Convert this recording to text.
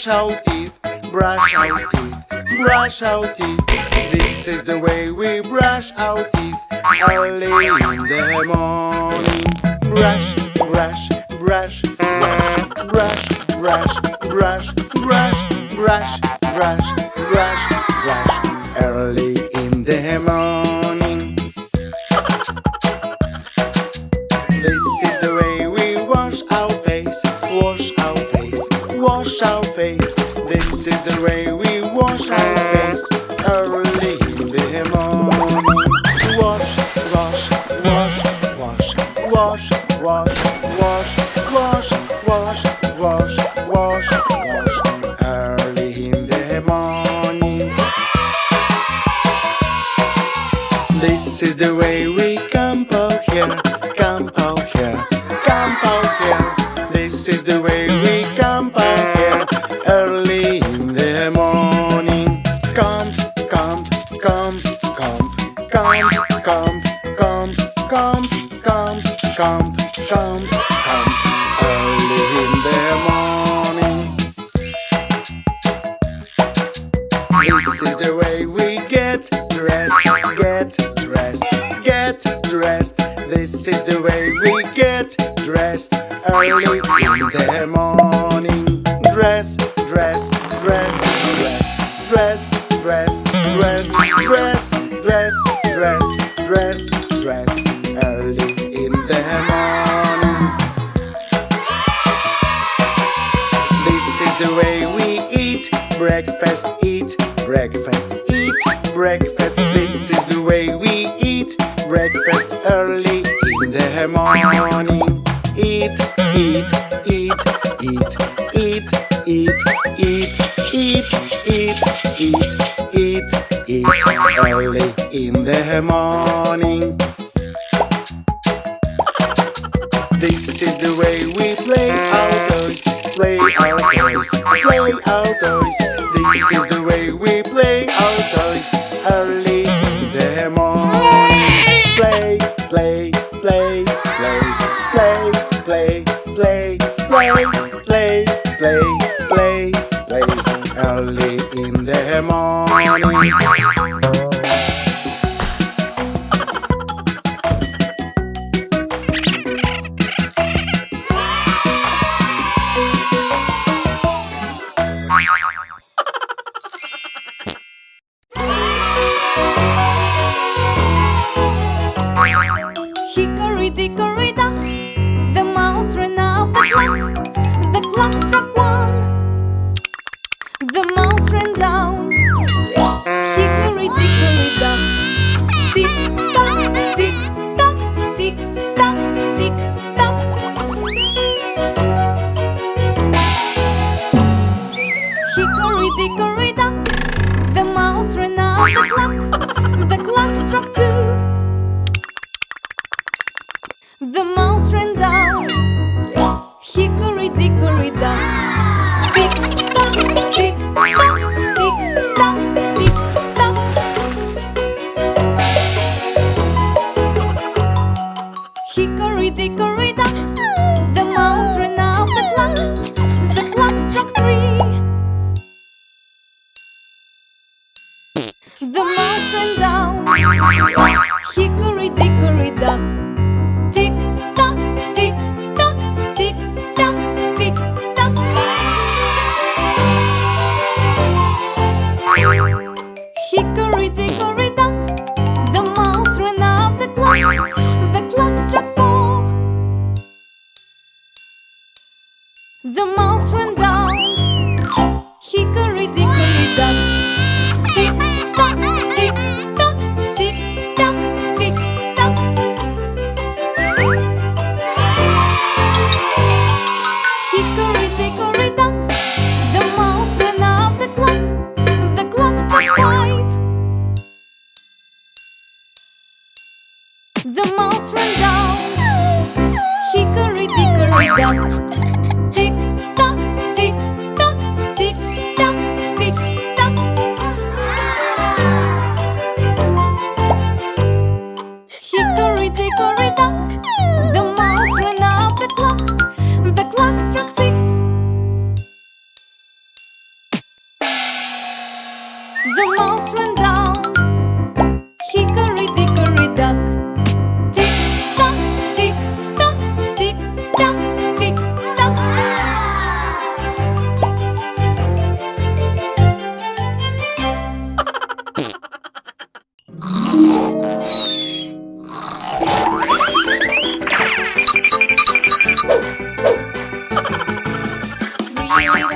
brush our teeth, brush our teeth, brush our teeth. This is the way we brush our teeth early in the morning. Brush, brush, brush, brush, brush, brush, brush, brush, brush, brush, brush, early in the morning. This is the way we wash our face, wash our face, wash our face. This is the way we wash our face early in the morning. Wash, wash, wash, wash, wash, wash, wash, wash, wash, wash, wash, wash, early in the morning. This is the way we comb our hair, comb our hair, comb our hair. This is the way we comb our hair early in the morning. Comb, comb, comb, comb, comb, comb, comb, comb, comb, comb, comb, comb, early in the morning. This is the way we get dressed, get dressed, get dressed. This is the way we get dressed early in the morning. Dress, dress, dress, dress, dress, dress, dress, dress, dress, dress, dress, dress, early in the morning. This is the way we eat breakfast, eat breakfast, eat breakfast. This is the way we eat breakfast early in the morning. Eat, eat, eat, eat, eat, eat, eat, eat, eat, eat, eat, eat, early in the morning. This is the way we play outdoors, play outdoors, play outdoors. This is the way we play outdoors early in the morning. Play, play, play, play, play, play, play, play, play, play, play, play early in the morning. Hickory-dickory-dock, the mouse ran up the clock. The clock struck one, the mouse ran down. Hickory-dickory-dock, tick-tock, tick-tock, tick-tock, tick-tock. Hickory-dickory-dock, the mouse ran up the clock. The clock struck two, the mouse ran down. Hickory-dickory-dock, tick-tock, tick-tock, tick-tock, tick-tock. Hickory-dickory-dock, the mouse ran up the clock. The clock struck three, the mouse ran down. Hickory-dickory-dock, tick-tock, tick-tock, tick-tock, tick-tock. Hickory-dickory-dock, the mouse ran up the clock. The clock struck four, the mouse ran down. Hickory-dickory-dock, tick-tock, tick-tock, tick-tock, tick-tock. Hickory-dickory-dock, the mouse ran up the clock. The clock struck five, the mouse ran down. Hickory-dickory-dock, tick-tock, tick-tock, tick-tock, tick-tock. Hickory-dickory-dock, the mouse ran up the clock. The clock struck six, the mouse ran down. Hickory-dickory-dock, tick-tock, tick-tock, tick-tock, tick-tock. Three little